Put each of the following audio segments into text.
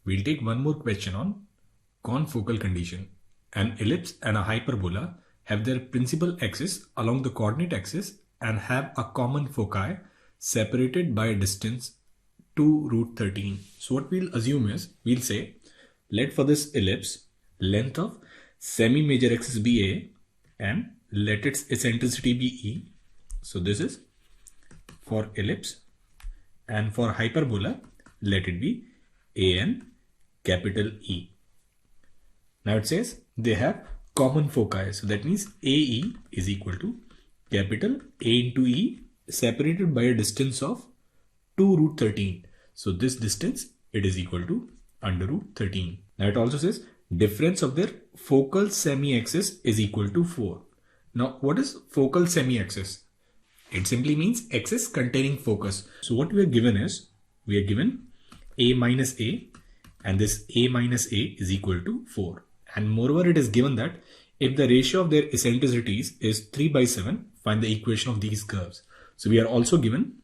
We'll take one more question on confocal condition. An ellipse and a hyperbola have their principal axis along the coordinate axis and have a common foci separated by a distance 2 root 13. So what we'll assume is, we'll say, let for this ellipse, length of semi-major axis be A and let its eccentricity be E. So this is for ellipse, and for hyperbola, let it be A and capital E. Now it says they have common foci. So that means AE is equal to capital A into E separated by a distance of 2 root 13. So this distance, it is equal to under root 13. Now it also says difference of their focal semi-axis is equal to 4. Now what is focal semi-axis? It simply means axis containing focus. So what we are given is, we are given A minus A, and this A minus A is equal to 4. And moreover, it is given that if the ratio of their eccentricities is 3 by 7, find the equation of these curves. So we are also given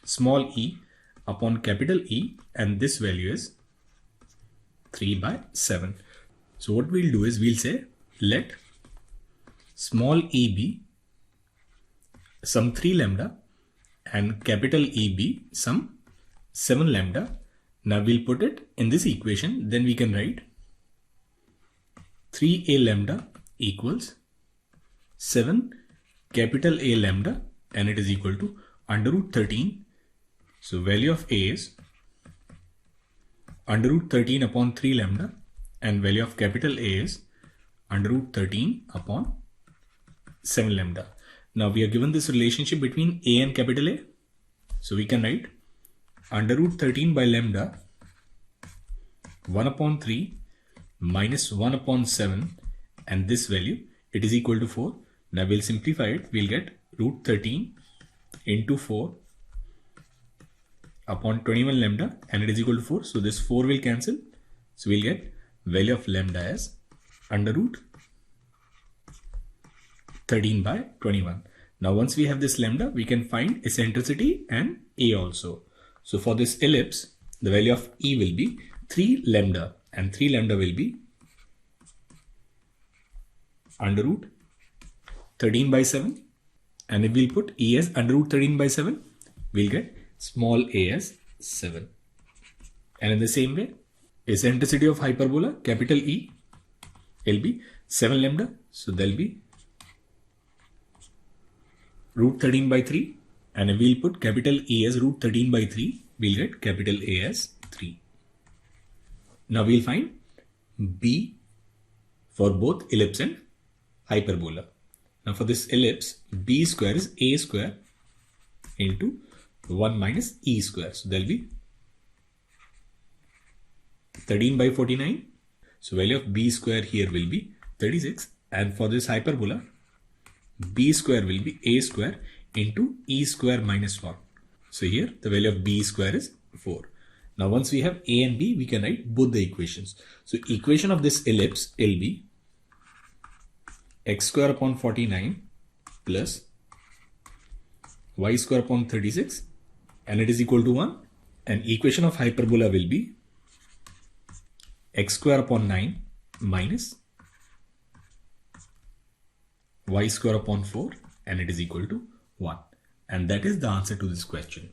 small e upon capital E, and this value is 3 by 7. So what we'll do is, we'll say let small e be some 3 lambda and capital E be some 7 lambda. Now we'll put it in this equation. Then we can write 3a lambda equals 7 capital A lambda, and it is equal to under root 13. So value of A is under root 13 upon 3 lambda, and value of capital A is under root 13 upon 7 lambda. Now we are given this relationship between A and capital A. So we can write under root 13 by lambda 1 upon 3 minus 1 upon 7, and this value, it is equal to 4. Now we'll simplify it. We'll get root 13 into 4 upon 21 lambda, and it is equal to 4. So this 4 will cancel. So we'll get value of lambda as under root 13 by 21. Now once we have this lambda, we can find eccentricity and A also. So for this ellipse, the value of E will be 3 lambda, and 3 lambda will be under root 13 by 7. And if we'll put E as under root 13 by 7, we'll get small a as 7. And in the same way, eccentricity of hyperbola, capital E, will be 7 lambda. So there'll be root 13 by 3. And if we'll put capital E as root 13 by 3, we'll get capital A as 3. Now we'll find B for both ellipse and hyperbola. Now for this ellipse, B square is A square into 1 minus E square. So there'll be 13 by 49. So value of B square here will be 36. And for this hyperbola, B square will be A square into E square minus 1. So here the value of B square is 4. Now once we have A and B, we can write both the equations. So equation of this ellipse will be x square upon 49 plus y square upon 36, and it is equal to 1. And equation of hyperbola will be x square upon 9 minus y square upon 4, and it is equal to 1. And that is the answer to this question.